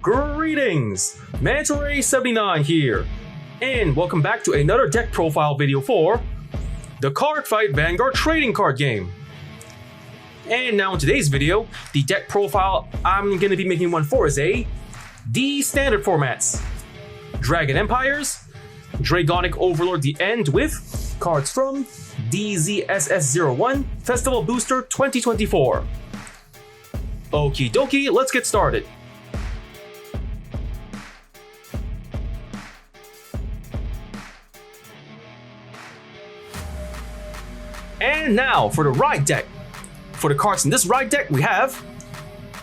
Greetings! Manta-Ray79 here, and welcome back to another deck profile video for the Cardfight Vanguard trading card game. And now in today's video, the deck profile I'm going to be making one for is a D standard formats. Dragon Empires, Dragonic Overlord the End with cards from DZ-SS01 Festival Booster 2024. Okie dokie, let's get started. And now for the ride deck. For the cards in this ride deck, we have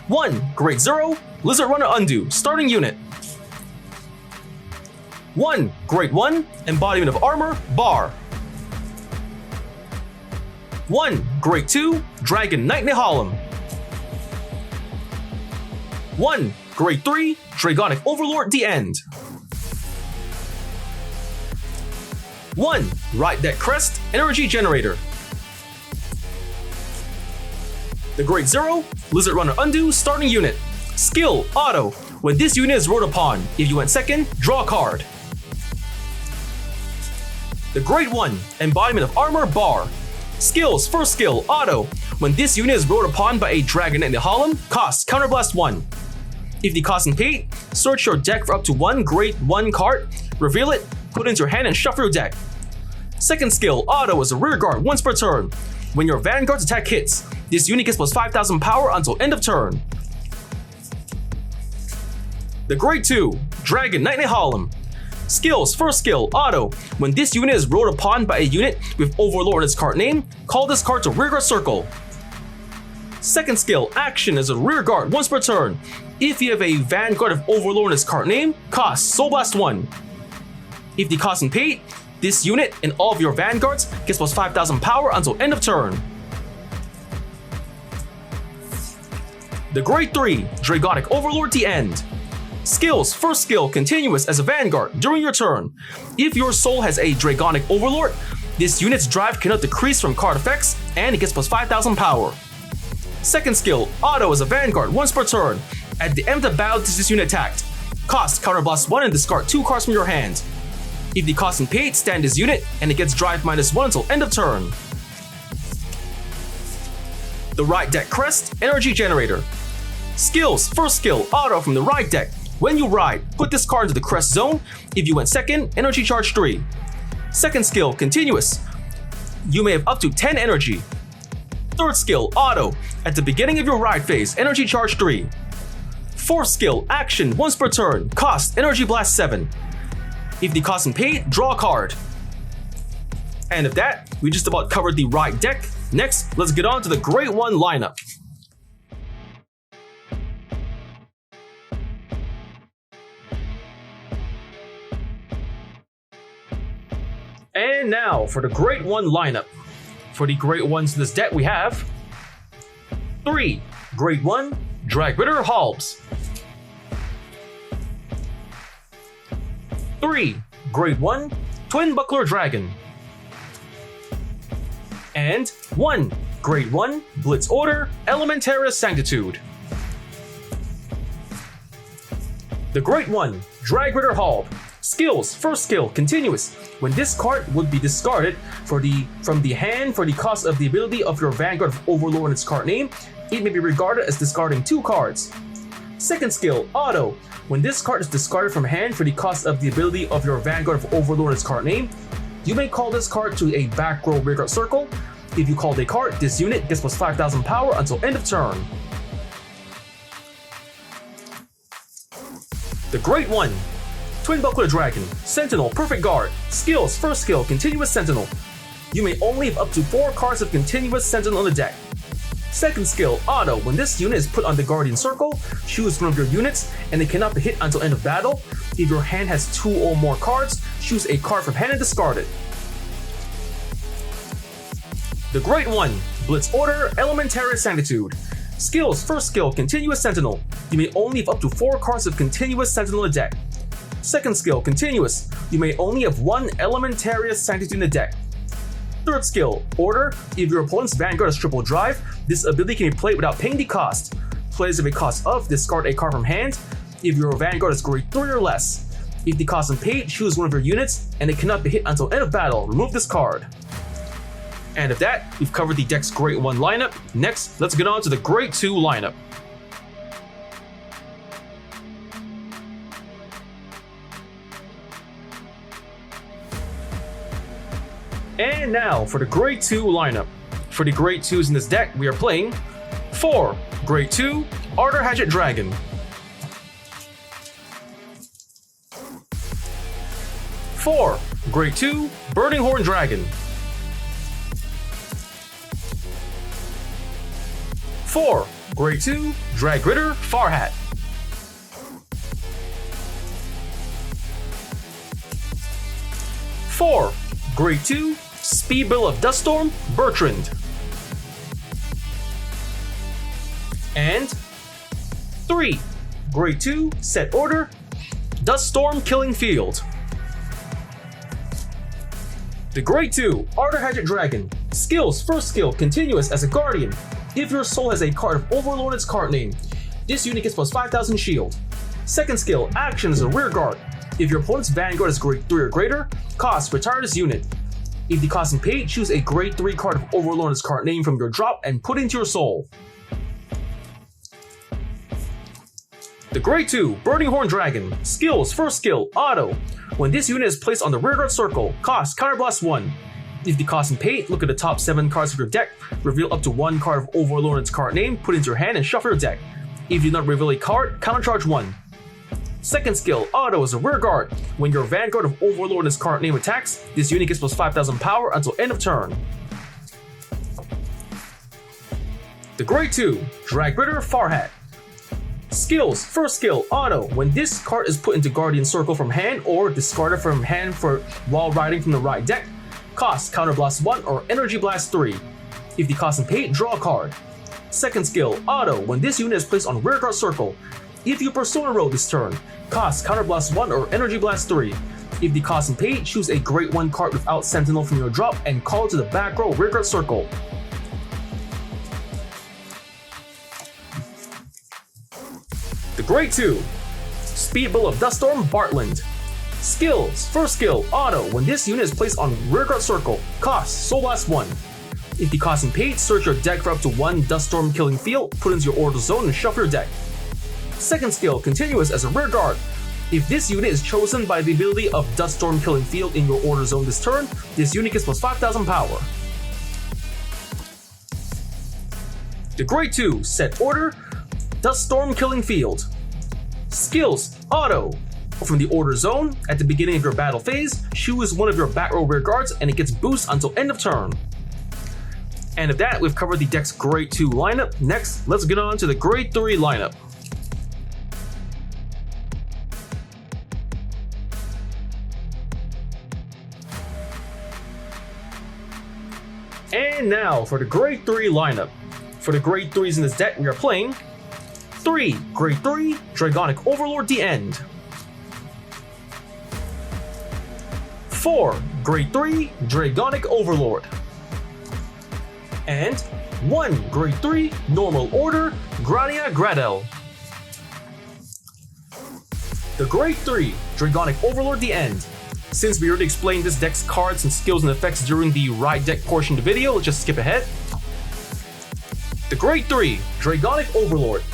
1. Grade 0, Lizard Runner Undo, starting unit. 1. Grade 1, Embodiment of Armor, Bar. 1. Grade 2, Dragon Knight Nehalem. 1. Grade 3, Dragonic Overlord the End. 1. Ride Deck Crest, Energy Generator. The Grade 0, Lizard Runner Undo, starting unit. Skill, Auto. When this unit is rode upon, if you went second, draw a card. The Grade 1, Embodiment of Armor, Bar. Skills, first skill, Auto. When this unit is rode upon by a Dragon Knight Nehalem, cost, Counterblast 1. If the cost is paid, search your deck for up to 1 Grade 1 card, reveal it, put it into your hand and shuffle your deck. Second skill, Auto, is a rear guard once per turn. When your Vanguard's attack hits, this unit gets plus 5,000 power until end of turn. The Grade 2, Dragon Knight Nehalem. Skills, first skill, Auto. When this unit is rode upon by a unit with Overlord in its card name, call this card to rearguard circle. Second skill, Action, is a rear guard once per turn. If you have a Vanguard of Overlord in its card name, cost Soul Blast 1. If the cost is paid, this unit and all of your Vanguards gets plus 5,000 power until end of turn. The Grade 3, Dragonic Overlord the End. Skills, first skill, Continuous, as a Vanguard during your turn. If your soul has a Dragonic Overlord, this unit's drive cannot decrease from card effects and it gets plus 5,000 power. Second skill, Auto, as a Vanguard once per turn. At the end of the battle, this unit attacked. Cost, Counterblast 1 and discard 2 cards from your hand. If the cost is paid, stand this unit and it gets drive -1 until end of turn. The Ride Deck Crest, Energy Generator. Skills, first skill, Auto, from the Ride Deck. When you ride, put this card into the Crest zone. If you went second, Energy Charge 3. Second skill, Continuous. You may have up to 10 energy. Third skill, Auto. At the beginning of your ride phase, Energy Charge 3. Fourth skill, Action, once per turn. Cost, Energy Blast 7. If the cost is paid, draw a card. And of that, we just about covered the ride deck. Next, let's get on to the Grade 1 lineup. And now for the Grade 1 lineup. For the Grade 1s in this deck, we have 3. Grade 1, Dragritter Halbs. 3. Grade 1, Twin Buckler Dragon. And 1. Grade 1, Blitz Order, Elementaris Sanctitude. The Grade 1, Dragritter Halb. Skills, first skill, Continuous. When this card would be discarded from the hand for the cost of the ability of your Vanguard of Overlord in its card name, it may be regarded as discarding 2 cards. Second skill, Auto. When this card is discarded from hand for the cost of the ability of your Vanguard of Overlord in its card name, you may call this card to a back row rearguard circle. If you called a card, this unit gets plus 5,000 power until end of turn. The Grade 1, Twin Buckler Dragon, Sentinel, Perfect Guard. Skills, first skill, Continuous Sentinel. You may only have up to 4 cards of Continuous Sentinel in the deck. Second skill, Auto. When this unit is put on the Guardian Circle, choose one of your units and it cannot be hit until end of battle. If your hand has 2 or more cards, choose a card from hand and discard it. The Grade 1, Blitz Order, Elementaris Sanctitude. Skills, first skill, Continuous Sentinel. You may only have up to 4 cards of Continuous Sentinel in the deck. Second skill, Continuous. You may only have 1 Elementaris Sanctitude in the deck. Third skill, Order. If your opponent's Vanguard is triple drive, this ability can be played without paying the cost. Players of a cost of discard a card from hand. if your Vanguard is grade 3 or less. If the cost and paid, choose one of your units, and it cannot be hit until end of battle. Remove this card. And with that, we've covered the deck's grade 1 lineup. Next, let's get on to the grade 2 lineup. And now for the grade 2 lineup. For the grade 2s in this deck, we are playing 4 grade 2 Ardor Hatchet Dragon, 4 grade 2 Burning Horn Dragon, 4 grade 2 Drag Ritter Farhat, 4 grade 2 Speed Bill of Duststorm Bertrand, and 3 grade 2 set order Duststorm Killing Field. The grade 2 Ardor Hatchet Dragon. Skills: first skill, continuous as a guardian. If your soul has a card of Overlord in its card name, this unit gets plus 5000 shield. Second skill, action as a rear guard. If your opponent's Vanguard is grade 3 or greater, cost, retire this unit. If the cost and paid, choose a grade 3 card of Overlord in its card name from your drop and put it into your soul. The grade 2 Burning Horn Dragon. Skills: first skill, auto. When this unit is placed on the rearguard circle, cost, counterblast 1. If the cost and paid, look at the top 7 cards of your deck, reveal up to 1 card of Overlord in its card name, put it into your hand and shuffle your deck. If you do not reveal a card, countercharge 1. Second skill, auto as a rear guard. When your Vanguard of Overlord in its card name attacks, this unit gets plus 5000 power until end of turn. The grade 2 Drag Ritter Farhat. Skills: first skill, auto. When this card is put into Guardian Circle from hand or discarded from hand while riding from the right deck, cost, counterblast 1 or energy blast 3. If the cost and paid, draw a card. Second skill, auto. When this unit is placed on rearguard circle, if you Persona Road this turn, cost, counterblast 1 or energy blast 3. If the cost and paid, choose a grade 1 card without Sentinel from your drop and call it to the back row rearguard circle. The grade 2 Speed Bill of Duststorm Bartland. Skills: first skill, auto. When this unit is placed on rearguard circle, cost, Soul Blast 1. If the cost and paid, search your deck for up to 1 Duststorm Killing Field, put into your order zone and shuffle your deck. Second skill, continuous as a rear guard. If this unit is chosen by the ability of Duststorm Killing Field in your order zone this turn, this unit gets plus 5000 power. The grade 2 set order Duststorm Killing Field. Skills: auto. From the order zone, at the beginning of your battle phase, choose one of your back row rear guards and it gets boost until end of turn. And with that, we've covered the deck's grade 2 lineup. Next, let's get on to the grade 3 lineup. And now for the grade 3 lineup. For the grade 3s in this deck, we are playing 3 grade 3 Dragonic Overlord The End, 4 grade 3 Dragonic Overlord, and 1 grade 3 Normal Order Grania Gradel. The grade 3 Dragonic Overlord The End. Since we already explained this deck's cards and skills and effects during the right deck portion of the video, let's just skip ahead. The grade 3 Dragonic Overlord.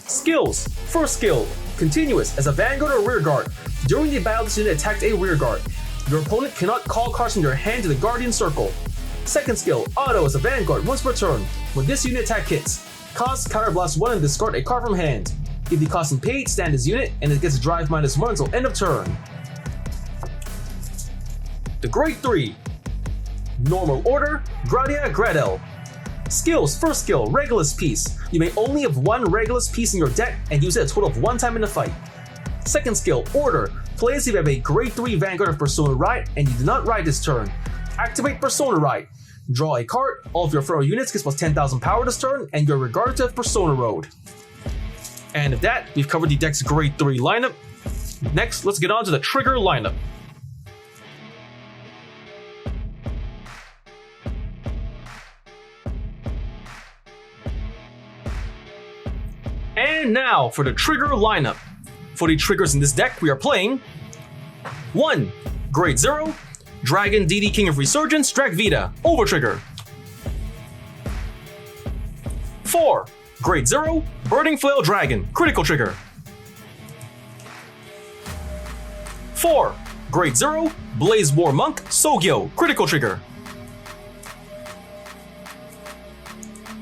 Skills: first skill, continuous as a Vanguard or rear guard. During the battle, this unit attacked a rear guard. Your opponent cannot call cards from their hand to the Guardian Circle. Second skill, auto as a Vanguard once per turn. When this unit attack hits, cost, counterblast 1 and discard a card from hand. If the cost and paid, stand this unit and it gets drive -1 until end of turn. The grade 3 Normal Order Grania Gradel. Skills: first skill, Regulus Piece. You may only have 1 Regulus Piece in your deck and use it a total of 1 time in the fight. Second skill, Order. Play as if you have a grade 3 Vanguard of Persona Ride and you do not ride this turn. Activate Persona Ride. Draw a card, all of your fellow units gets plus 10,000 power this turn, and you're regarded to have Persona Road. And with that, we've covered the deck's grade 3 lineup. Next, let's get on to the trigger lineup. And now for the trigger lineup. For the triggers in this deck, we are playing 1. Grade 0, Dragon DD King of Resurgence, Drag Vita, Overtrigger. 4. Grade 0, Burning Flail Dragon, Critical Trigger. 4. Grade 0, Blaze War Monk, Sogyo, Critical Trigger.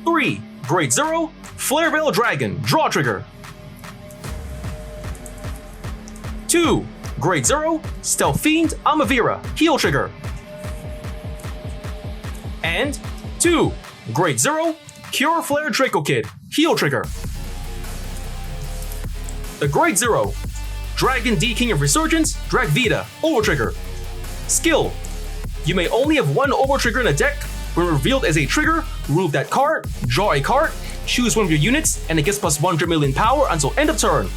3. Grade 0, Flare Veil Dragon, Draw Trigger. 2. Grade 0, Stealth Fiend, Amavira, Heal Trigger. And 2. Grade 0, Cure Flare Draco Kid, Heal Trigger. The Grade 0, Dragon D King of Resurgence, Drag Vita, Overtrigger. Skill: you may only have one Overtrigger in a deck. When revealed as a trigger, remove that card, draw a card, choose one of your units, and it gets plus 100 million power until end of turn.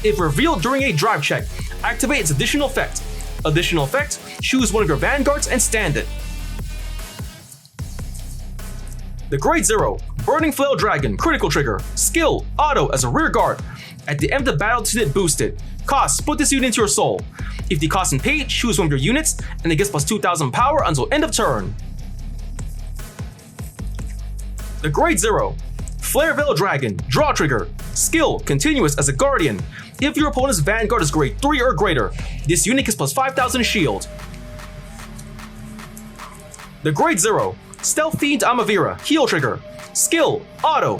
If revealed during a drive check, activate its additional effect. Additional effect: choose one of your Vanguards and stand it. The Grade 0, Burning Flail Dragon, Critical Trigger. Skill: auto as a rear guard. At the end of the battle, this unit boosted. Cost: put this unit into your soul. If the cost is paid, choose one of your units, and it gets plus 2000 power until end of turn. The Grade 0, Flare Veil Dragon, Draw Trigger. Skill: continuous as a guardian. If your opponent's Vanguard is grade 3 or greater, this unit gets plus 5000 shield. The Grade 0, Stealth Fiend Amavira, Heal Trigger. Skill: auto.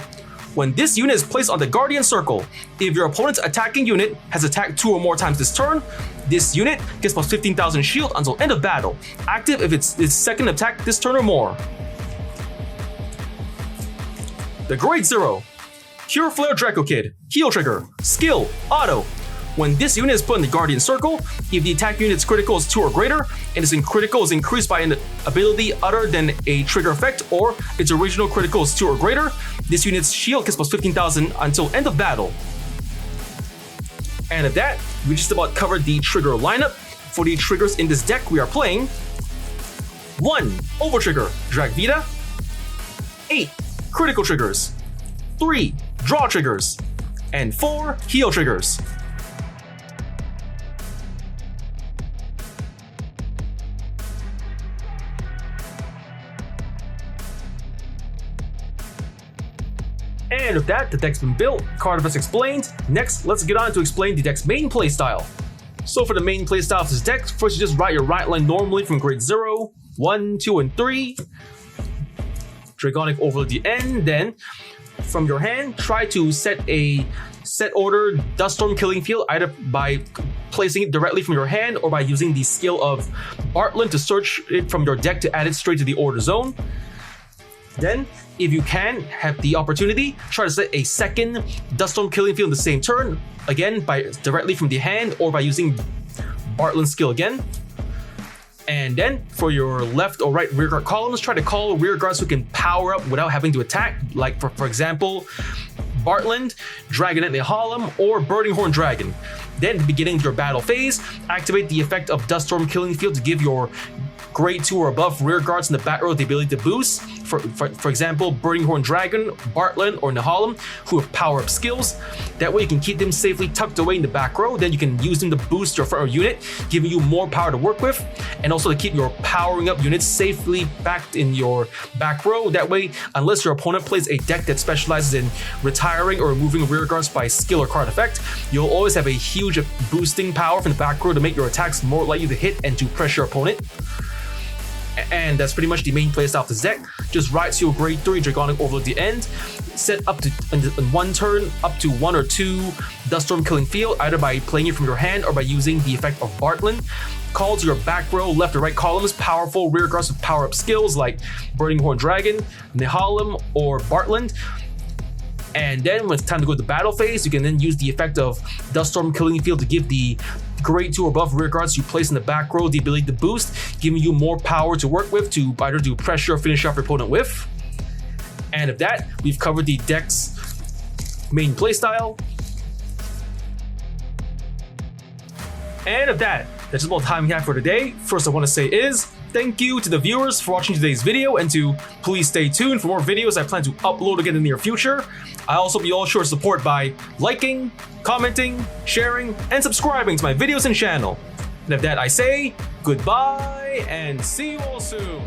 When this unit is placed on the Guardian Circle, if your opponent's attacking unit has attacked 2 or more times this turn, this unit gets plus 15,000 shield until end of battle. Active if it's its second attack this turn or more. The Grade 0, Cure Flare Draco Kid, Heal Trigger. Skill: auto. When this unit is put in the Guardian Circle, if the attack unit's critical is 2 or greater, and its critical is increased by an ability other than a trigger effect, or its original critical is 2 or greater, this unit's shield gets plus 15,000 until end of battle. And at that, we just about covered the trigger lineup. For the triggers in this deck, we are playing 1. Overtrigger, Drag Vita. 8. Critical triggers. 3. Draw triggers. And 4. Heal triggers. And with that, the deck's been built, card effects explained. Next, let's get on to explain the deck's main playstyle. So for the main playstyle of this deck, first you just write your right line normally from grade 0, 1, 2, and 3. Dragonic Overlord at the end. Then, from your hand, try to set a set order Duststorm Killing Field either by placing it directly from your hand or by using the skill of Bartlett to search it from your deck to add it straight to the order zone. Then, if you can have the opportunity, try to set a second Duststorm Killing Field in the same turn, again by directly from the hand or by using Bartlett's skill again. And then for your left or right rearguard columns, try to call rearguards who can power up without having to attack, like for example, Bartland, Dragonet Nehalem, or Burning Horn Dragon. Then at the beginning of your battle phase, activate the effect of Duststorm Killing Field to give your grade 2 or above rear guards in the back row the ability to boost. For example, Burning Horn Dragon, Bartland, or Nehalem, who have power-up skills. That way you can keep them safely tucked away in the back row, then you can use them to boost your front row unit, giving you more power to work with, and also to keep your powering up units safely backed in your back row. That way, unless your opponent plays a deck that specializes in retiring or removing rear guards by skill or card effect, you'll always have a huge boosting power from the back row to make your attacks more likely to hit and to pressure your opponent. And that's pretty much the main playstyle of this deck. Just ride to your grade 3 Dragonic Overlord at the end. Set up to, in one turn, up to 1 or 2 Duststorm Killing Field, either by playing it from your hand or by using the effect of Bartland. Call to your back row, left or right columns, powerful rear guards with power-up skills like Burning Horn Dragon, Nehalem, or Bartland. And then when it's time to go to the battle phase, you can then use the effect of Duststorm Killing Field to give the grade 2 or above rear guards you place in the back row the ability to boost, giving you more power to work with to either do pressure or finish off your opponent with. And of that, we've covered the deck's main playstyle. And of that, That's about the time we have for today. First I want to say is, thank you to the viewers for watching today's video, and to please stay tuned for more videos I plan to upload again in the near future. I also be all sure to support by liking, commenting, sharing, and subscribing to my videos and channel. And with that I say, goodbye and see you all soon.